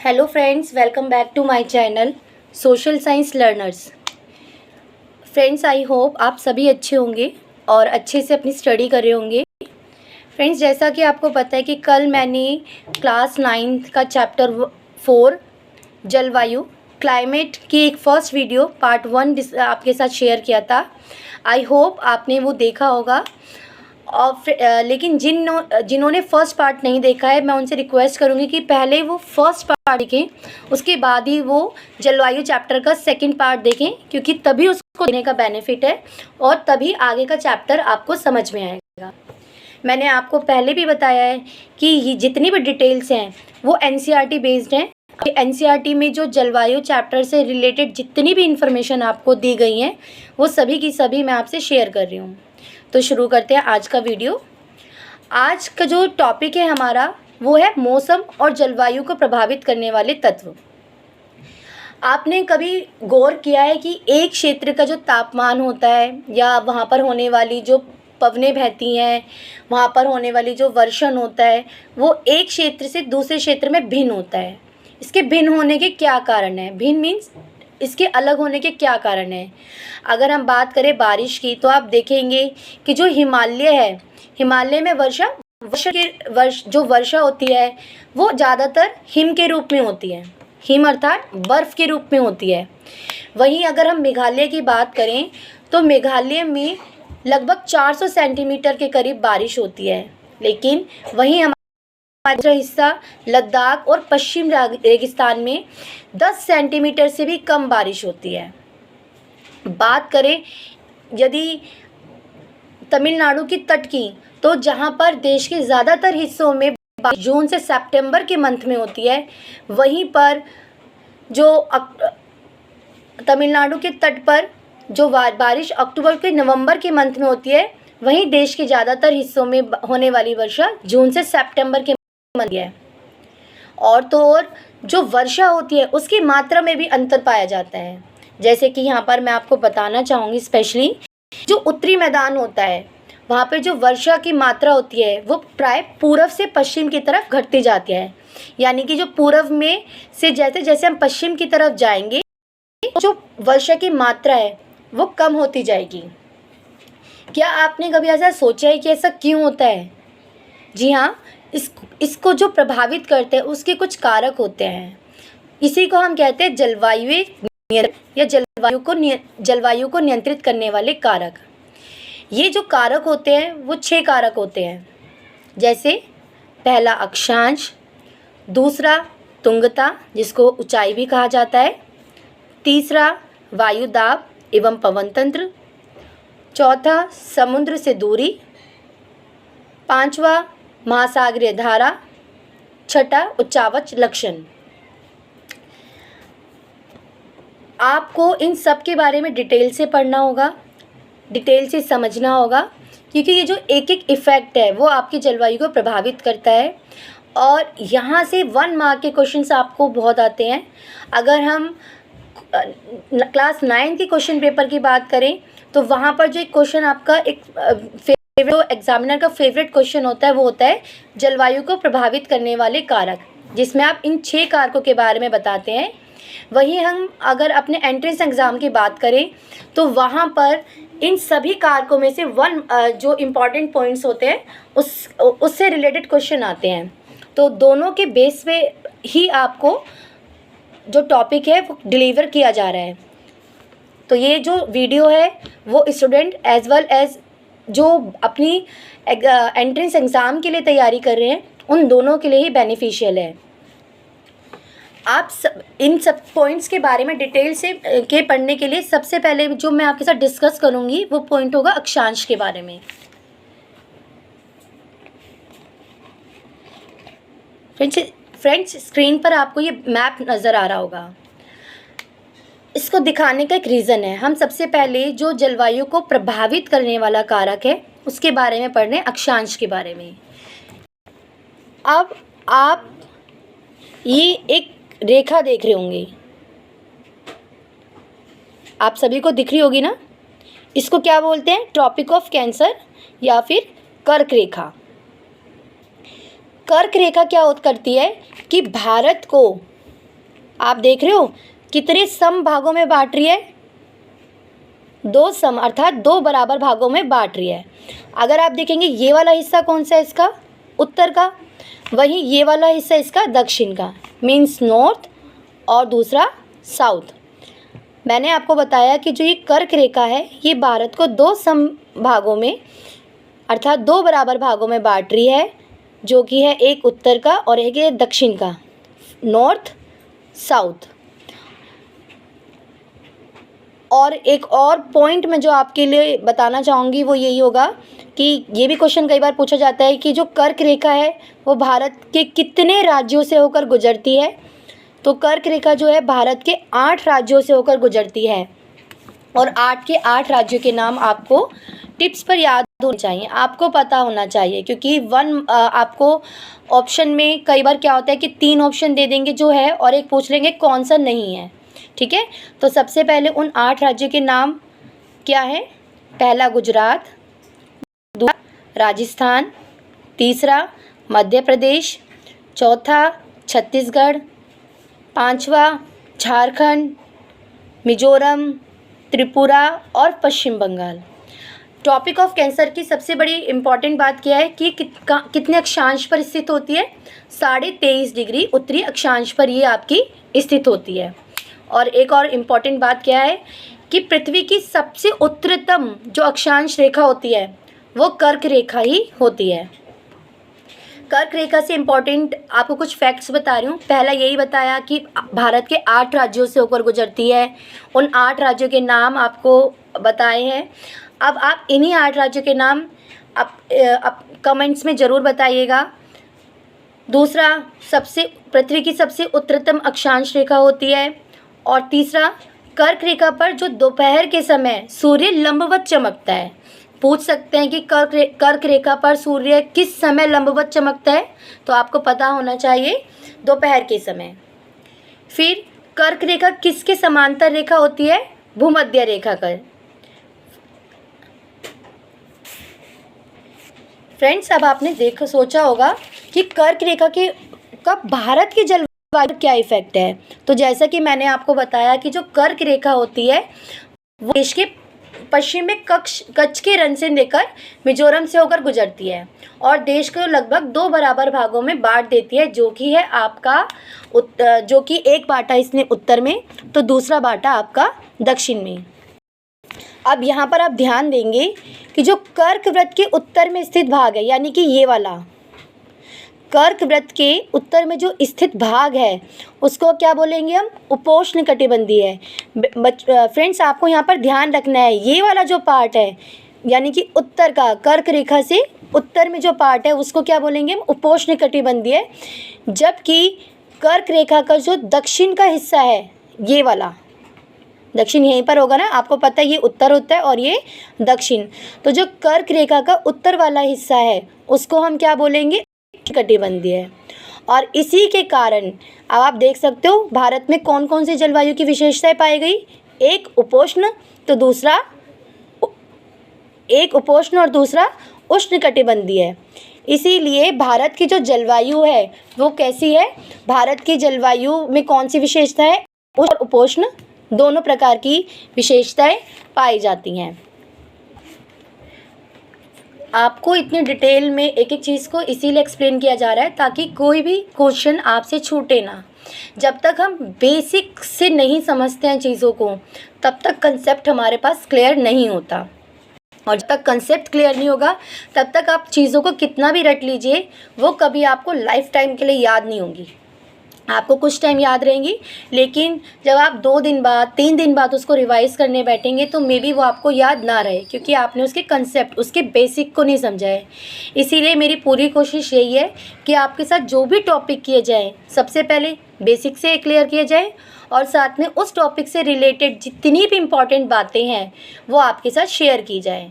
Hello friends, welcome back to my channel social science learners. Friends, I hope आप सभी अच्छे होंगे और अच्छे से अपनी स्टडी कर रहे होंगे। फ्रेंड्स, जैसा कि आपको पता है कि कल मैंने क्लास 9 का चैप्टर 4 जलवायु क्लाइमेट की एक फ़र्स्ट वीडियो पार्ट 1 आपके साथ शेयर किया था। आई होप आपने वो देखा होगा। और लेकिन जिन्होंने फ़र्स्ट पार्ट नहीं देखा है, मैं उनसे रिक्वेस्ट करूँगी कि पहले वो फ़र्स्ट पार्ट देखें, उसके बाद ही वो जलवायु चैप्टर का सेकंड पार्ट देखें, क्योंकि तभी उसको देखने का बेनिफिट है और तभी आगे का चैप्टर आपको समझ में आएगा। मैंने आपको पहले भी बताया है कि ये जितनी भी डिटेल्स हैं वो एनसीईआरटी बेस्ड हैं। एनसीईआरटी में जो जलवायु चैप्टर से रिलेटेड जितनी भी इंफॉर्मेशन आपको दी गई हैं वो सभी की सभी मैं आपसे शेयर कर रही हूँ। तो शुरू करते हैं आज का वीडियो। आज का जो टॉपिक है हमारा वो है मौसम और जलवायु को प्रभावित करने वाले तत्व। आपने कभी गौर किया है कि एक क्षेत्र का जो तापमान होता है या वहाँ पर होने वाली जो पवनें बहती हैं, वहाँ पर होने वाली जो वर्षण होता है, वो एक क्षेत्र से दूसरे क्षेत्र में भिन्न होता है। इसके भिन्न होने के क्या कारण हैं? भिन्न मीन्स इसके अलग होने के क्या कारण हैं? अगर हम बात करें बारिश की, तो आप देखेंगे कि जो हिमालय है, हिमालय में जो वर्षा होती है वो ज़्यादातर हिम के रूप में होती है। हिम अर्थात बर्फ़ के रूप में होती है। वहीं अगर हम मेघालय की बात करें तो मेघालय में लगभग 400 सेंटीमीटर के करीब बारिश होती है। लेकिन वहीं हमारा हिस्सा लद्दाख और पश्चिम रेगिस्तान में 10 सेंटीमीटर से भी कम बारिश होती है। बात करें यदि तमिलनाडु की तट की, तो जहां पर देश के ज़्यादातर हिस्सों में बारिश जून से सितंबर के मंथ में होती है, वहीं पर जो तमिलनाडु के तट पर जो बारिश अक्टूबर के नवंबर के मंथ में होती है, वहीं देश के ज़्यादातर हिस्सों में होने वाली वर्षा जून से सितंबर के मंथ है। और तो और जो वर्षा होती है उसकी मात्रा में भी अंतर पाया जाता है। जैसे कि यहाँ पर मैं आपको बताना चाहूँगी, स्पेशली जो उत्तरी मैदान होता है वहाँ पे जो वर्षा की मात्रा होती है वो प्राय पूर्व से पश्चिम की तरफ घटती जाती है। यानी कि जो पूर्व में से जैसे जैसे हम पश्चिम की तरफ जाएंगे, जो वर्षा की मात्रा है वो कम होती जाएगी। क्या आपने कभी ऐसा सोचा है कि ऐसा क्यों होता है? जी हाँ, इसको जो प्रभावित करते हैं उसके कुछ कारक होते हैं। इसी को हम कहते हैं जलवायु या जलवायु को नियंत्रित करने वाले कारक। ये जो कारक होते हैं वो 6 कारक होते हैं। जैसे पहला अक्षांश, दूसरा तुंगता जिसको ऊंचाई भी कहा जाता है, तीसरा वायु दाब एवं पवन तंत्र, चौथा समुद्र से दूरी, पांचवा महासागरीय धारा, छठा उच्चावच लक्षण। आपको इन सब के बारे में डिटेल से पढ़ना होगा, डिटेल से समझना होगा, क्योंकि ये जो एक एक इफ़ेक्ट है वो आपकी जलवायु को प्रभावित करता है। और यहाँ से 1 मार्क के क्वेश्चंस आपको बहुत आते हैं। अगर हम क्लास 9 के क्वेश्चन पेपर की बात करें तो वहाँ पर जो एक क्वेश्चन आपका एग्जामिनर का फेवरेट क्वेश्चन होता है वो होता है जलवायु को प्रभावित करने वाले कारक, जिसमें आप इन 6 कारकों के बारे में बताते हैं। वहीं हम अगर अपने एंट्रेंस एग्ज़ाम की बात करें तो वहाँ पर इन सभी कारकों में से जो इम्पॉर्टेंट पॉइंट्स होते हैं उससे रिलेटेड क्वेश्चन आते हैं। तो दोनों के बेस पे ही आपको जो टॉपिक है वो डिलीवर किया जा रहा है। तो ये जो वीडियो है वो स्टूडेंट एज वेल एज जो अपनी एंट्रेंस एग्ज़ाम के लिए तैयारी कर रहे हैं उन दोनों के लिए ही बेनिफिशियल है। आप इन सब पॉइंट्स के बारे में डिटेल से पढ़ने के लिए सबसे पहले जो मैं आपके साथ डिस्कस करूंगी वो पॉइंट होगा अक्षांश के बारे में। फ्रेंड्स, स्क्रीन पर आपको ये मैप नज़र आ रहा होगा। इसको दिखाने का एक रीज़न है। हम सबसे पहले जो जलवायु को प्रभावित करने वाला कारक है उसके बारे में पढ़ रहे हैं, अक्षांश के बारे में। अब आप ये एक रेखा देख रहे होंगे, आप सभी को दिख रही होगी ना। इसको क्या बोलते हैं? ट्रॉपिक ऑफ कैंसर या फिर कर्क रेखा। कर्क रेखा क्या करती है कि भारत को आप देख रहे हो कितने सम भागों में बांट रही है, 2 सम अर्थात 2 बराबर भागों में बांट रही है। अगर आप देखेंगे ये वाला हिस्सा कौन सा है इसका, उत्तर का, वहीं ये वाला हिस्सा इसका दक्षिण का, मीन्स नॉर्थ, और दूसरा साउथ। मैंने आपको बताया कि जो ये कर्क रेखा है ये भारत को 2 सम भागों में अर्थात 2 बराबर भागों में बांट रही है, जो कि है एक उत्तर का और एक है दक्षिण का, नॉर्थ साउथ। और एक और पॉइंट मैं जो आपके लिए बताना चाहूँगी वो यही होगा कि ये भी क्वेश्चन कई बार पूछा जाता है कि जो कर्क रेखा है वो भारत के कितने राज्यों से होकर गुजरती है। तो कर्क रेखा जो है भारत के 8 राज्यों से होकर गुजरती है, और 8 के 8 राज्यों के नाम आपको टिप्स पर याद होने चाहिए, आपको पता होना चाहिए, क्योंकि आपको ऑप्शन में कई बार क्या होता है कि 3 ऑप्शन दे देंगे जो है और एक पूछ लेंगे कौन सा नहीं है। ठीक है, तो सबसे पहले उन 8 राज्यों के नाम क्या है। पहला गुजरात, दूसरा राजस्थान, तीसरा मध्य प्रदेश, चौथा छत्तीसगढ़, पांचवा झारखंड, मिजोरम, त्रिपुरा और पश्चिम बंगाल। टॉपिक ऑफ कैंसर की सबसे बड़ी इम्पॉर्टेंट बात क्या है कि कितने अक्षांश पर स्थित होती है, 23.5 डिग्री उत्तरी अक्षांश पर ये आपकी स्थित होती है। और एक और इम्पॉर्टेंट बात क्या है कि पृथ्वी की सबसे उत्तरतम जो अक्षांश रेखा होती है वो कर्क रेखा ही होती है। कर्क रेखा से इम्पॉर्टेंट आपको कुछ फैक्ट्स बता रही हूँ। पहला यही बताया कि भारत के 8 राज्यों से होकर गुजरती है, उन 8 राज्यों के नाम आपको बताए हैं। अब आप इन्हीं 8 राज्यों के नाम आप कमेंट्स में ज़रूर बताइएगा। दूसरा, पृथ्वी की सबसे उत्तरतम अक्षांश रेखा होती है। और तीसरा, कर्क रेखा पर जो दोपहर के समय सूर्य लंबवत चमकता है। पूछ सकते हैं कि कर्क रेखा पर सूर्य किस समय लंबवत चमकता है, तो आपको पता होना चाहिए दोपहर के समय। फिर कर्क रेखा किसके समांतर रेखा होती है, भूमध्य रेखा का। फ्रेंड्स, अब आपने सोचा होगा कि कर्क रेखा का भारत की जलवायु पर क्या इफेक्ट है। तो जैसा कि मैंने आपको बताया कि जो कर्क रेखा होती है वो देश के पश्चिम में कच्छ के रण से लेकर मिजोरम से होकर गुजरती है और देश को लगभग 2 बराबर भागों में बांट देती है, जो कि है आपका जो कि एक बाटा इसने उत्तर में तो दूसरा बाटा आपका दक्षिण में। अब यहाँ पर आप ध्यान देंगे कि जो कर्क वृत्त के उत्तर में स्थित भाग है, यानी कि ये वाला कर्क वृत्त के उत्तर में जो स्थित भाग है उसको क्या बोलेंगे हम, उपोष्ण कटिबंधीय है। फ्रेंड्स, आपको यहाँ पर ध्यान रखना है, ये वाला जो पार्ट है यानी कि उत्तर का, कर्क रेखा से उत्तर में जो पार्ट है उसको क्या बोलेंगे हम, उपोष्ण कटिबंधीय। जबकि कर्क रेखा का जो दक्षिण का हिस्सा है, ये वाला दक्षिण यहीं पर होगा ना, आपको पता है ये उत्तर होता है और ये दक्षिण। तो जो कर्क रेखा का उत्तर वाला हिस्सा है उसको हम क्या बोलेंगे, कटिबंधीय। और इसी के कारण अब आप देख सकते हो भारत में कौन कौन सी जलवायु की विशेषताएं पाई गई, एक उपोष्ण और दूसरा उष्ण कटिबंधीय। इसीलिए भारत की जो जलवायु है वो कैसी है, भारत की जलवायु में कौन सी विशेषता है, उष्ण और उपोष्ण दोनों प्रकार की विशेषताएं पाई जाती हैं। आपको इतनी डिटेल में एक एक चीज़ को इसीलिए एक्सप्लेन किया जा रहा है ताकि कोई भी क्वेश्चन आपसे छूटे ना। जब तक हम बेसिक से नहीं समझते हैं चीज़ों को तब तक कंसेप्ट हमारे पास क्लियर नहीं होता, और जब तक कंसेप्ट क्लियर नहीं होगा तब तक आप चीज़ों को कितना भी रट लीजिए वो कभी आपको लाइफ टाइम के लिए याद नहीं होंगी। आपको कुछ टाइम याद रहेंगी, लेकिन जब आप 2 दिन बाद 3 दिन बाद उसको रिवाइज़ करने बैठेंगे तो मे बी वो आपको याद ना रहे, क्योंकि आपने उसके कंसेप्ट, उसके बेसिक को नहीं समझा है। इसीलिए मेरी पूरी कोशिश यही है कि आपके साथ जो भी टॉपिक किए जाएँ सबसे पहले बेसिक से क्लियर किए जाए और साथ में उस टॉपिक से रिलेटेड जितनी भी इम्पॉर्टेंट बातें हैं वो आपके साथ शेयर की जाए।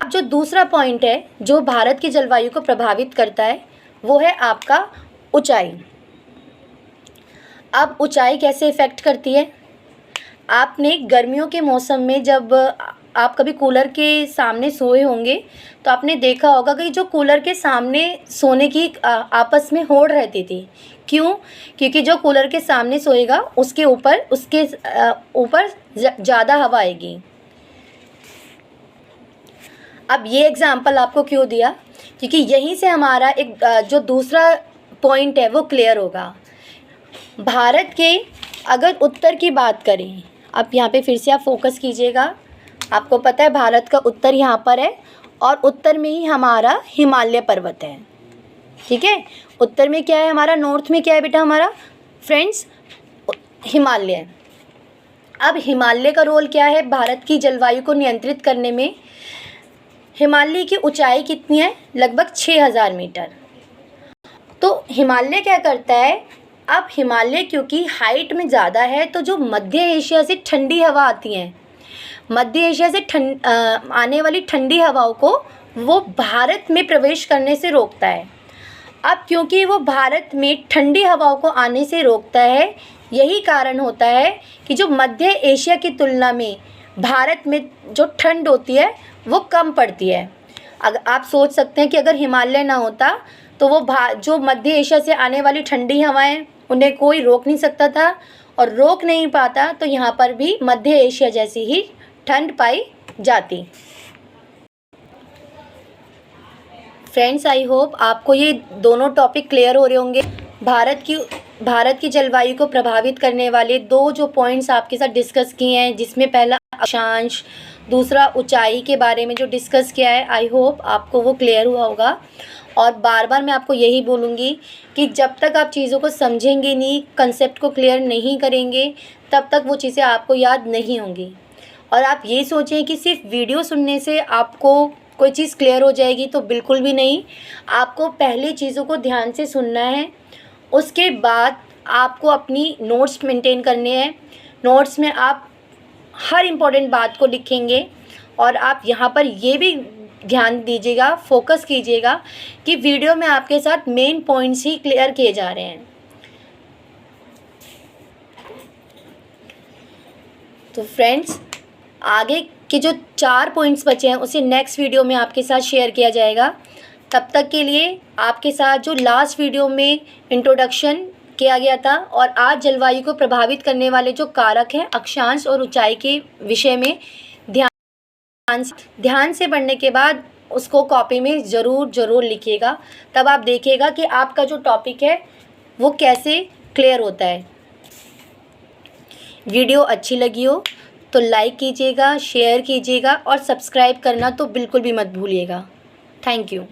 अब जो दूसरा पॉइंट है जो भारत की जलवायु को प्रभावित करता है वो है आपका ऊंचाई। अब ऊंचाई कैसे इफ़ेक्ट करती है, आपने गर्मियों के मौसम में जब आप कभी कूलर के सामने सोए होंगे तो आपने देखा होगा कि जो कूलर के सामने सोने की आपस में होड़ रहती थी। क्यों? क्योंकि जो कूलर के सामने सोएगा उसके ऊपर ज़्यादा हवा आएगी। अब ये एग्ज़ाम्पल आपको क्यों दिया? क्योंकि यहीं से हमारा एक जो दूसरा पॉइंट है वो क्लियर होगा। भारत के अगर उत्तर की बात करें, आप यहाँ पे फिर से आप फोकस कीजिएगा। आपको पता है भारत का उत्तर यहाँ पर है और उत्तर में ही हमारा हिमालय पर्वत है। ठीक है, उत्तर में क्या है हमारा, नॉर्थ में क्या है बेटा हमारा फ्रेंड्स, हिमालय। अब हिमालय का रोल क्या है भारत की जलवायु को नियंत्रित करने में? हिमालय की ऊंचाई कितनी है? लगभग 6000 मीटर। तो हिमालय क्या करता है, अब हिमालय क्योंकि हाइट में ज़्यादा है तो जो मध्य एशिया से ठंडी हवा आती है, मध्य एशिया से आने वाली ठंडी हवाओं को वो भारत में प्रवेश करने से रोकता है। अब क्योंकि वो भारत में ठंडी हवाओं को आने से रोकता है, यही कारण होता है कि जो मध्य एशिया की तुलना में भारत में जो ठंड होती है वो कम पड़ती है। अगर आप सोच सकते हैं कि अगर हिमालय ना होता तो वो जो मध्य एशिया से आने वाली ठंडी हवाएं उन्हें कोई रोक नहीं सकता था, और रोक नहीं पाता तो यहाँ पर भी मध्य एशिया जैसी ही ठंड पाई जाती। फ्रेंड्स, आई होप आपको ये दोनों टॉपिक क्लियर हो रहे होंगे। भारत की जलवायु को प्रभावित करने वाले दो जो पॉइंट्स आपके साथ डिस्कस किए हैं, जिसमें पहला अक्षांश, दूसरा ऊंचाई के बारे में जो डिस्कस किया है, आई होप आपको वो क्लियर हुआ होगा। और बार बार मैं आपको यही बोलूँगी कि जब तक आप चीज़ों को समझेंगे नहीं, कंसेप्ट को क्लियर नहीं करेंगे, तब तक वो चीज़ें आपको याद नहीं होंगी। और आप ये सोचें कि सिर्फ वीडियो सुनने से आपको कोई चीज़ क्लियर हो जाएगी, तो बिल्कुल भी नहीं। आपको पहले चीज़ों को ध्यान से सुनना है, उसके बाद आपको अपनी नोट्स मेंटेन करने हैं। नोट्स में आप हर इम्पोर्टेंट बात को लिखेंगे, और आप यहाँ पर ये भी ध्यान दीजिएगा, फोकस कीजिएगा कि वीडियो में आपके साथ मेन पॉइंट्स ही क्लियर किए जा रहे हैं। तो फ्रेंड्स, आगे के जो 4 पॉइंट्स बचे हैं उसे नेक्स्ट वीडियो में आपके साथ शेयर किया जाएगा। तब तक के लिए आपके साथ जो लास्ट वीडियो में इंट्रोडक्शन किया गया था और आज जलवायु को प्रभावित करने वाले जो कारक हैं अक्षांश और ऊंचाई के विषय में ध्यान से पढ़ने के बाद उसको कॉपी में ज़रूर लिखिएगा। तब आप देखिएगा कि आपका जो टॉपिक है वो कैसे क्लियर होता है। वीडियो अच्छी लगी हो तो लाइक कीजिएगा, शेयर कीजिएगा और सब्सक्राइब करना तो बिल्कुल भी मत भूलिएगा। Thank you.